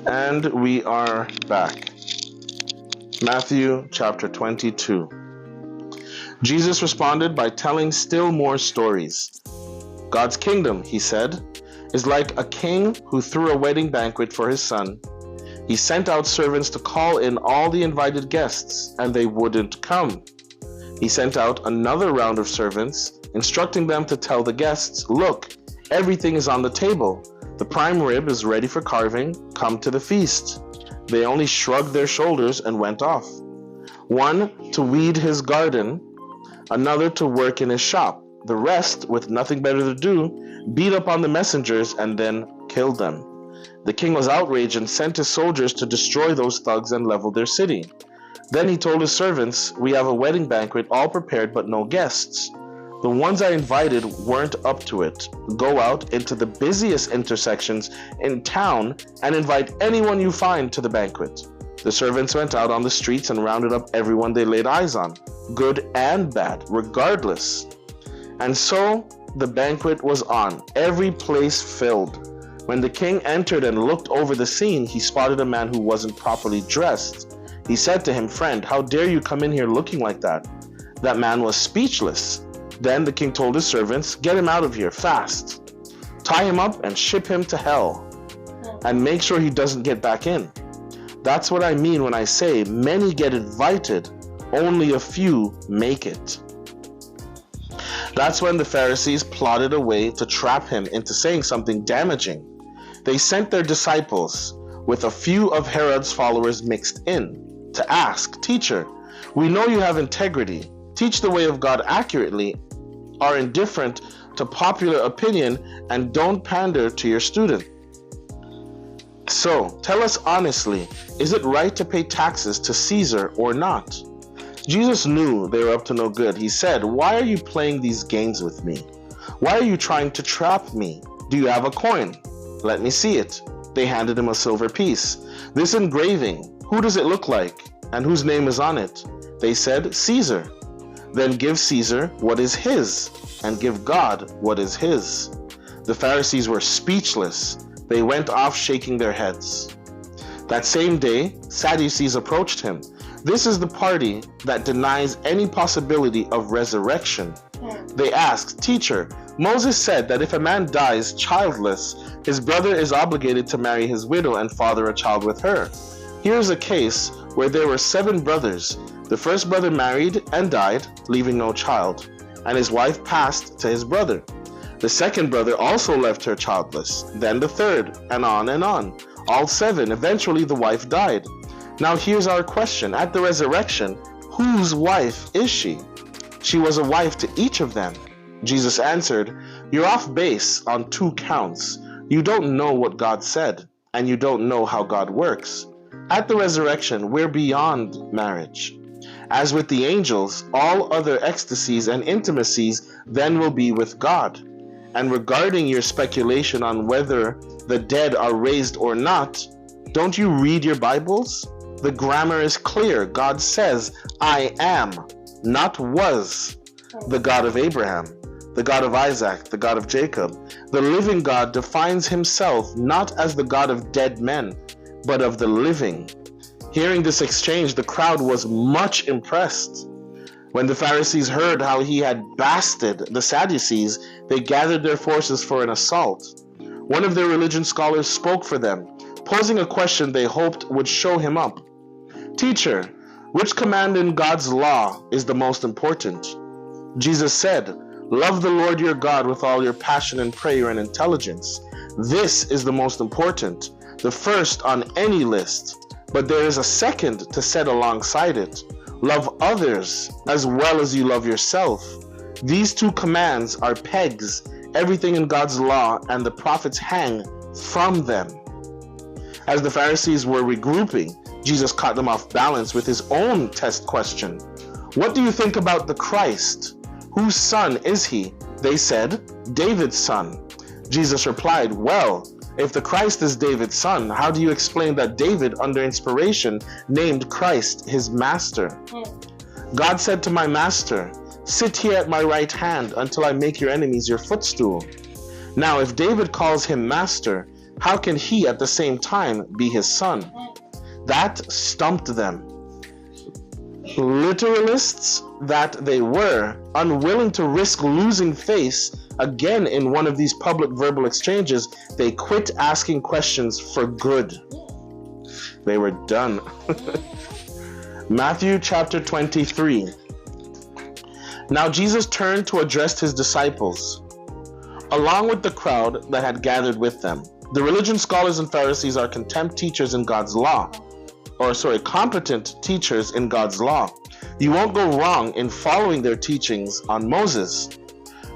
And we are back. Matthew chapter 22. Jesus responded by telling still more stories. God's kingdom, he said, is like a king who threw a wedding banquet for his son. He sent out servants to call in all the invited guests, and they wouldn't come. He sent out another round of servants, instructing them to tell the guests, "Look, everything is on the table. The prime rib is ready for carving. Come to the feast." They only shrugged their shoulders and went off. One to weed his garden, another to work in his shop. The rest, with nothing better to do, beat up on the messengers and then killed them. The king was outraged and sent his soldiers to destroy those thugs and level their city. Then he told his servants, "We have a wedding banquet all prepared but no guests. The ones I invited weren't up to it. Go out into the busiest intersections in town and invite anyone you find to the banquet." The servants went out on the streets and rounded up everyone they laid eyes on, good and bad, regardless. And so the banquet was on, every place filled. When the king entered and looked over the scene, he spotted a man who wasn't properly dressed. He said to him, "Friend, how dare you come in here looking like that?" That man was speechless. Then the king told his servants, "Get him out of here, fast. Tie him up and ship him to hell. And make sure he doesn't get back in." That's what I mean when I say many get invited, only a few make it. That's when the Pharisees plotted a way to trap him into saying something damaging. They sent their disciples, with a few of Herod's followers mixed in, to ask, "Teacher, we know you have integrity. Teach the way of God accurately, are indifferent to popular opinion, and don't pander to your student. So, tell us honestly, is it right to pay taxes to Caesar or not?" Jesus knew they were up to no good. He said, "Why are you playing these games with me? Why are you trying to trap me? Do you have a coin? Let me see it." They handed him a silver piece. "This engraving, who does it look like? And whose name is on it?" They said, "Caesar." "Then give Caesar what is his, and give God what is his." The Pharisees were speechless. They went off shaking their heads. That same day, Sadducees approached him. This is the party that denies any possibility of resurrection. They asked, "Teacher, Moses said that if a man dies childless, his brother is obligated to marry his widow and father a child with her. Here's a case where there were 7 brothers. The first brother married and died, leaving no child, and his wife passed to his brother. The second brother also left her childless, then the third, and on and on. All 7, eventually the wife died. Now here's our question. At the resurrection, whose wife is she? She was a wife to each of them." Jesus answered, "You're off base on 2 counts. You don't know what God said, and you don't know how God works. At the resurrection, we're beyond marriage. As with the angels, all other ecstasies and intimacies then will be with God. And regarding your speculation on whether the dead are raised or not, don't you read your Bibles? The grammar is clear. God says, 'I am,' not 'was,' the God of Abraham, the God of Isaac, the God of Jacob. The living God defines himself not as the God of dead men, but of the living." Hearing this exchange, the crowd was much impressed. When the Pharisees heard how he had basted the Sadducees, they gathered their forces for an assault. One of their religion scholars spoke for them, posing a question they hoped would show him up. "Teacher, which command in God's law is the most important?" Jesus said, "Love the Lord your God with all your passion and prayer and intelligence. This is the most important, the first on any list. But there is a second to set alongside it. Love others as well as you love yourself. These 2 commands are pegs. Everything in God's law and the prophets hang from them." As the Pharisees were regrouping, Jesus caught them off balance with his own test question. "What do you think about the Christ? Whose son is he?" They said, "David's son." Jesus replied, "Well, if the Christ is David's son, how do you explain that David, under inspiration, named Christ his master? God said to my master, 'Sit here at my right hand until I make your enemies your footstool.' Now, if David calls him master, How can he at the same time be his son? That stumped them. Literalists that they were, unwilling to risk losing face again in one of these public verbal exchanges, they quit asking questions for good. They were done. Matthew chapter 23. Now Jesus turned to address his disciples, along with the crowd that had gathered with them. The religion scholars and Pharisees are competent teachers in God's law. You won't go wrong in following their teachings on Moses,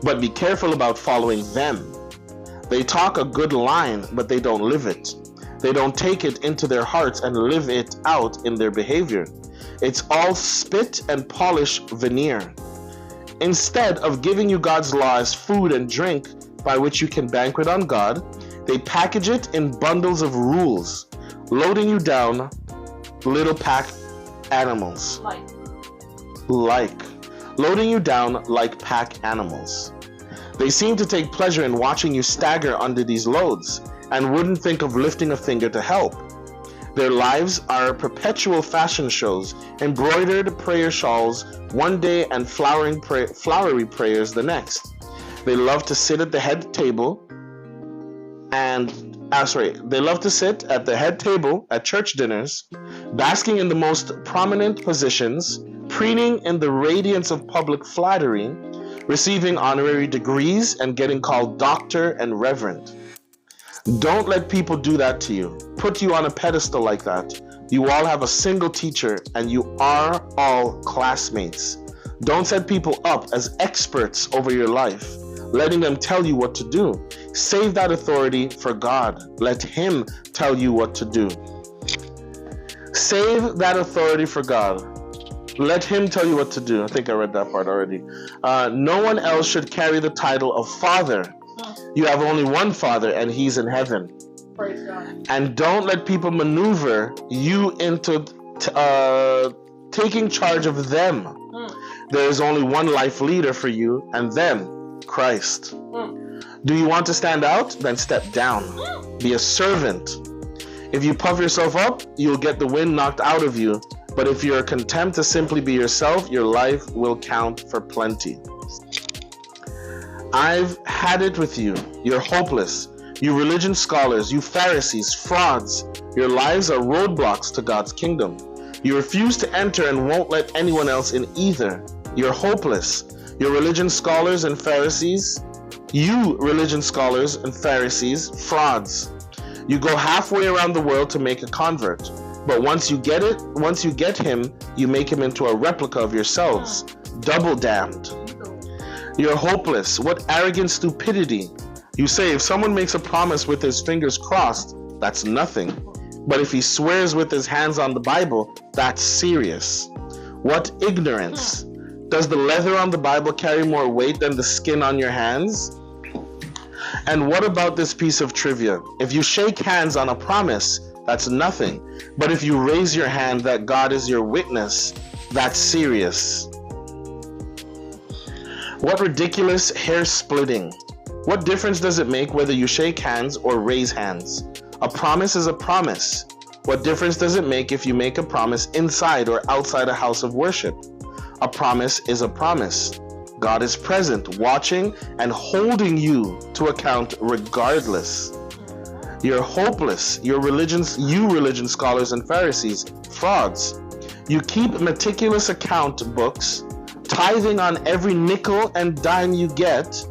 but be careful about following them. They talk a good line, but they don't live it. They don't take it into their hearts and live it out in their behavior. It's all spit and polish veneer. Instead of giving you God's law as food and drink by which you can banquet on God, they package it in bundles of rules, loading you down little pack animals. Loading you down like pack animals. They seem to take pleasure in watching you stagger under these loads and wouldn't think of lifting a finger to help. Their lives are perpetual fashion shows, embroidered prayer shawls one day and flowery prayers the next. They love to sit at the head table at church dinners, basking in the most prominent positions, preening in the radiance of public flattery, receiving honorary degrees, and getting called doctor and reverend. Don't let people do that to you, put you on a pedestal like that. You all have a single teacher, and you are all classmates. Don't set people up as experts over your life, letting them tell you what to do. Save that authority for God. Let Him tell you what to do. Save that authority for God. Let Him tell you what to do. I think I read that part already. No one else should carry the title of Father. You have only one Father, and He's in heaven. Praise God. And don't let people maneuver you into taking charge of them. There is only one life leader for you, and them, Christ. Do you want to stand out? Then step down. Be a servant. If you puff yourself up, you'll get the wind knocked out of you. But if you're content to simply be yourself, your life will count for plenty. I've had it with you. You're hopeless. You religion scholars, you Pharisees, frauds. Your lives are roadblocks to God's kingdom. You refuse to enter and won't let anyone else in either. You're hopeless. You religion scholars and Pharisees, frauds. You go halfway around the world to make a convert. But once you get him, you make him into a replica of yourselves. Double damned. You're hopeless. What arrogant stupidity. You say if someone makes a promise with his fingers crossed, that's nothing. But if he swears with his hands on the Bible, that's serious. What ignorance. Does the leather on the Bible carry more weight than the skin on your hands? And what about this piece of trivia? If you shake hands on a promise, that's nothing. But if you raise your hand that God is your witness, that's serious. What ridiculous hair splitting. What difference does it make whether you shake hands or raise hands? A promise is a promise. What difference does it make if you make a promise inside or outside a house of worship? A promise is a promise. God is present, watching, and holding you to account regardless. You're hopeless. You religion scholars and Pharisees, frauds. You keep meticulous account books, tithing on every nickel and dime you get,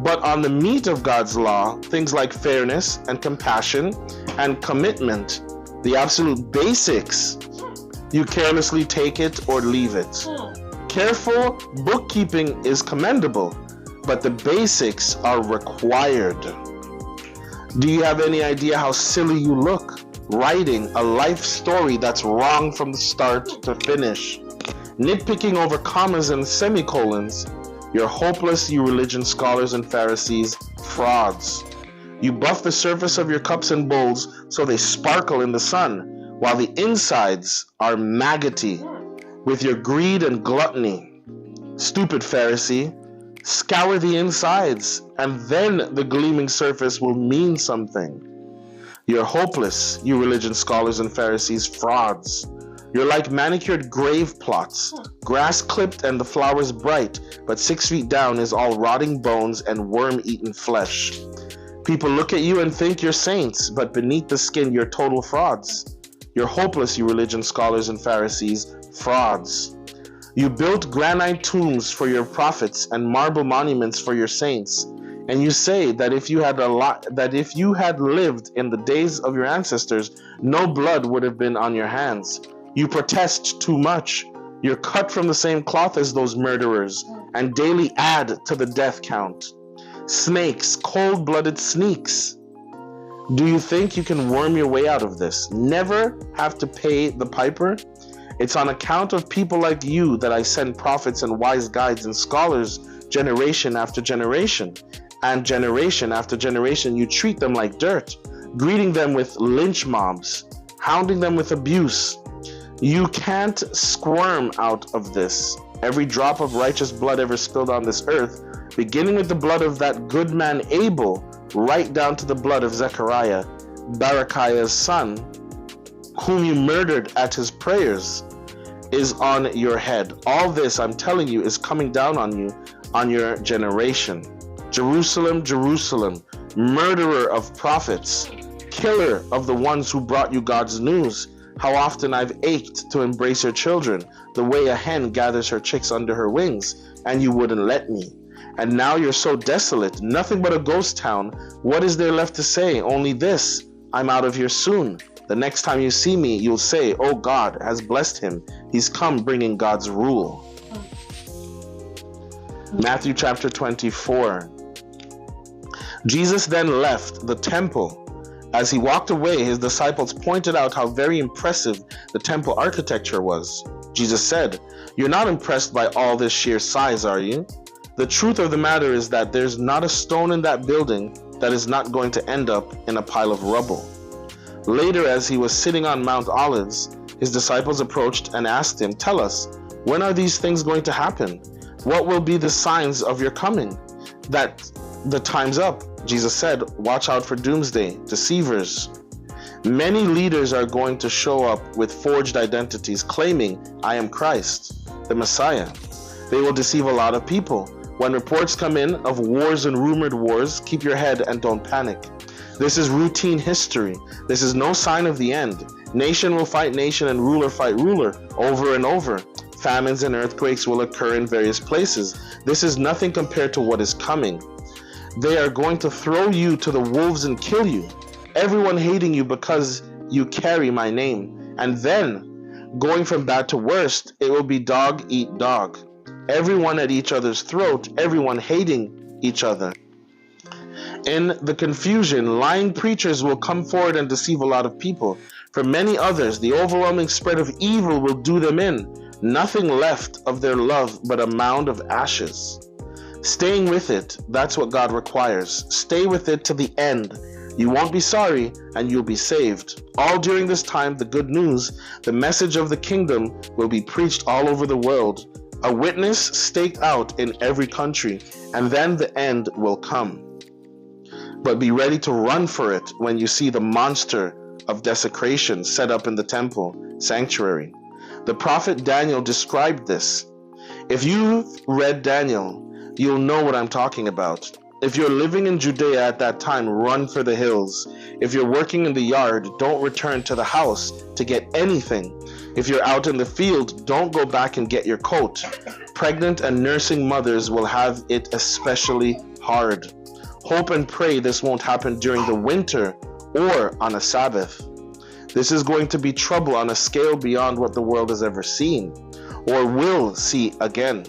but on the meat of God's law, things like fairness and compassion and commitment, the absolute basics, you carelessly take it or leave it. Careful bookkeeping is commendable, but the basics are required. Do you have any idea how silly you look? Writing a life story that's wrong from the start to finish. Nitpicking over commas and semicolons. You're hopeless, you religion scholars and Pharisees, frauds. You buff the surface of your cups and bowls so they sparkle in the sun, while the insides are maggoty with your greed and gluttony. Stupid Pharisee, scour the insides, and then the gleaming surface will mean something. You're hopeless, you religion scholars and Pharisees, frauds. You're like manicured grave plots, grass clipped and the flowers bright, but 6 feet down is all rotting bones and worm-eaten flesh. People look at you and think you're saints, but beneath the skin you're total frauds. You're hopeless, you religion scholars and Pharisees, frauds. You built granite tombs for your prophets and marble monuments for your saints, and you say that if you had lived in the days of your ancestors, no blood would have been on your hands. You protest too much. You're cut from the same cloth as those murderers, and daily add to the death count. Snakes, cold-blooded sneaks. Do you think you can worm your way out of this? Never have to pay the piper? It's on account of people like you that I send prophets and wise guides and scholars generation after generation. And generation after generation you treat them like dirt, greeting them with lynch mobs, hounding them with abuse. You can't squirm out of this. Every drop of righteous blood ever spilled on this earth, beginning with the blood of that good man Abel, right down to the blood of Zechariah, Barachiah's son, whom you murdered at his prayers, is on your head. All this, I'm telling you, is coming down on you, on your generation. Jerusalem, Jerusalem, murderer of prophets, killer of the ones who brought you God's news. How often I've ached to embrace your children, the way a hen gathers her chicks under her wings, and you wouldn't let me. And now you're so desolate, nothing but a ghost town. What is there left to say? Only this: I'm out of here soon. The next time you see me, you'll say, oh, God has blessed him. He's come bringing God's rule. Matthew chapter 24. Jesus then left the temple. As he walked away, his disciples pointed out how very impressive the temple architecture was. Jesus said, you're not impressed by all this sheer size, are you? The truth of the matter is that there's not a stone in that building that is not going to end up in a pile of rubble. Later, as he was sitting on Mount Olives, his disciples approached and asked him, tell us, when are these things going to happen? What will be the signs of your coming? That the time's up. Jesus said, watch out for doomsday, deceivers. Many leaders are going to show up with forged identities claiming, I am Christ, the Messiah. They will deceive a lot of people. When reports come in of wars and rumored wars, keep your head and don't panic. This is routine history. This is no sign of the end. Nation will fight nation and ruler fight ruler over and over. Famines and earthquakes will occur in various places. This is nothing compared to what is coming. They are going to throw you to the wolves and kill you. Everyone hating you because you carry my name. And then, going from bad to worst, it will be dog eat dog. Everyone at each other's throat, everyone hating each other. In the confusion, lying preachers will come forward and deceive a lot of people. For many others, the overwhelming spread of evil will do them in. Nothing left of their love but a mound of ashes. Staying with it, that's what God requires. Stay with it to the end. You won't be sorry, and you'll be saved. All during this time, the good news, the message of the kingdom, will be preached all over the world. A witness staked out in every country, and then the end will come. But be ready to run for it when you see the monster of desecration set up in the temple sanctuary. The prophet Daniel described this. If you've read Daniel, you'll know what I'm talking about. If you're living in Judea at that time, run for the hills. If you're working in the yard, don't return to the house to get anything. If you're out in the field, don't go back and get your coat. Pregnant and nursing mothers will have it especially hard. Hope and pray this won't happen during the winter or on a Sabbath. This is going to be trouble on a scale beyond what the world has ever seen or will see again.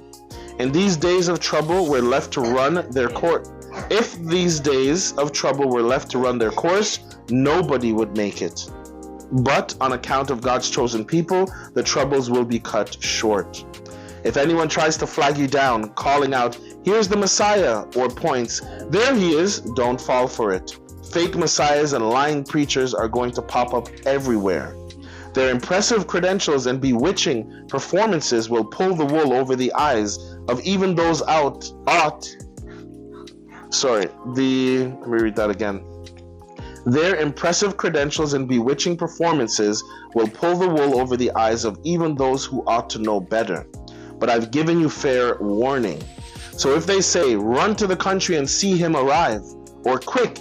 In these days of trouble, we're left to run their course. If these days of trouble were left to run their course, nobody would make it. But on account of God's chosen people, the troubles will be cut short. If anyone tries to flag you down, calling out, here's the Messiah, or points, there he is, don't fall for it. Fake messiahs and lying preachers are going to pop up everywhere. Their impressive credentials and bewitching performances will pull the wool over the eyes of even those let me read that again. Their impressive credentials and bewitching performances will pull the wool over the eyes of even those who ought to know better. But I've given you fair warning. So if they say, run to the country and see him arrive, or quick,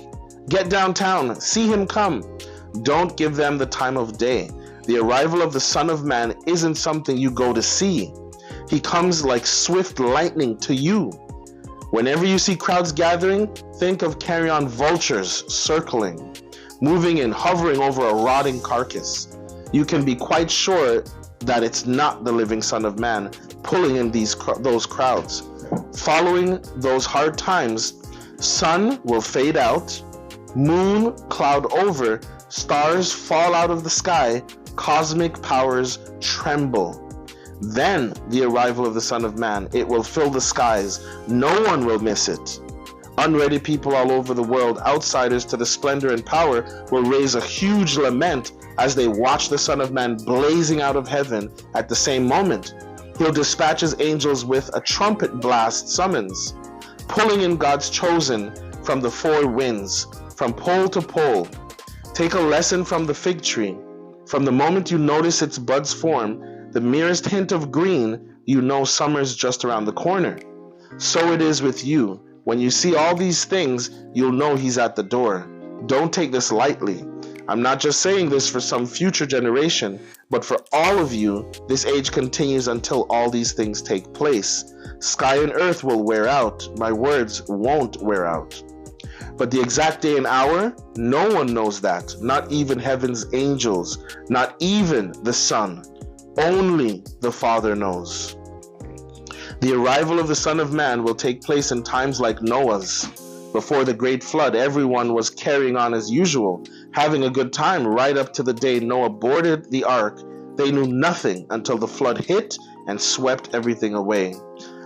get downtown, see him come, don't give them the time of day. The arrival of the Son of Man isn't something you go to see. He comes like swift lightning to you. Whenever you see crowds gathering, think of carrion vultures circling, moving and hovering over a rotting carcass. You can be quite sure that it's not the living Son of Man pulling in those crowds. Following those hard times, sun will fade out, moon cloud over, stars fall out of the sky, cosmic powers tremble. Then the arrival of the Son of Man, it will fill the skies. No one will miss it. Unready people all over the world, outsiders to the splendor and power, will raise a huge lament as they watch the Son of Man blazing out of heaven. At the same moment, he'll dispatch his angels with a trumpet blast summons, pulling in God's chosen from the four winds, from pole to pole. Take a lesson from the fig tree. From the moment you notice its buds form, the merest hint of green, you know summer's just around the corner. So it is with you. When you see all these things, you'll know he's at the door. Don't take this lightly. I'm not just saying this for some future generation, but for all of you. This age continues until all these things take place. Sky and earth will wear out. My words won't wear out. But the exact day and hour, no one knows that. Not even heaven's angels. Not even the Son. Only the Father knows. The arrival of the Son of Man will take place in times like Noah's. Before the great flood, everyone was carrying on as usual, having a good time right up to the day Noah boarded the ark. They knew nothing until the flood hit and swept everything away.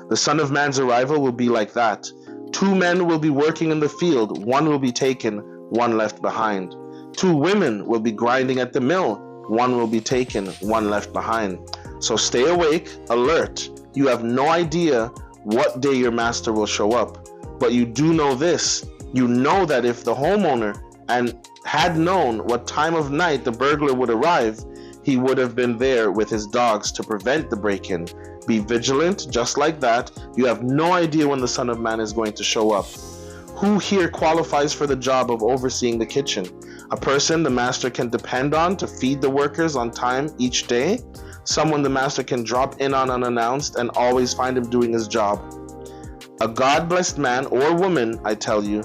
The Son of Man's arrival will be like that. 2 men will be working in the field, one will be taken, one left behind. 2 women will be grinding at the mill, one will be taken, one left behind. So stay awake, alert. You have no idea what day your master will show up. But you do know this. You know that if the homeowner had known what time of night the burglar would arrive, he would have been there with his dogs to prevent the break-in. Be vigilant, just like that. You have no idea when the Son of Man is going to show up. Who here qualifies for the job of overseeing the kitchen? A person the master can depend on to feed the workers on time each day? Someone the master can drop in on unannounced and always find him doing his job? A God-blessed man or woman, I tell you,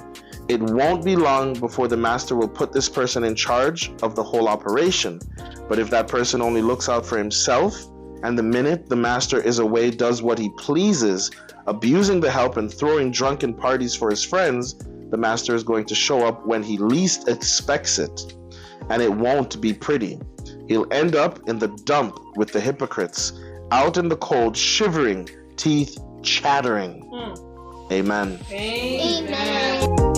it won't be long before the master will put this person in charge of the whole operation. But if that person only looks out for himself, and the minute the master is away does what he pleases, abusing the help and throwing drunken parties for his friends, the master is going to show up when he least expects it. And it won't be pretty. He'll end up in the dump with the hypocrites, out in the cold, shivering, teeth chattering. Amen. Amen.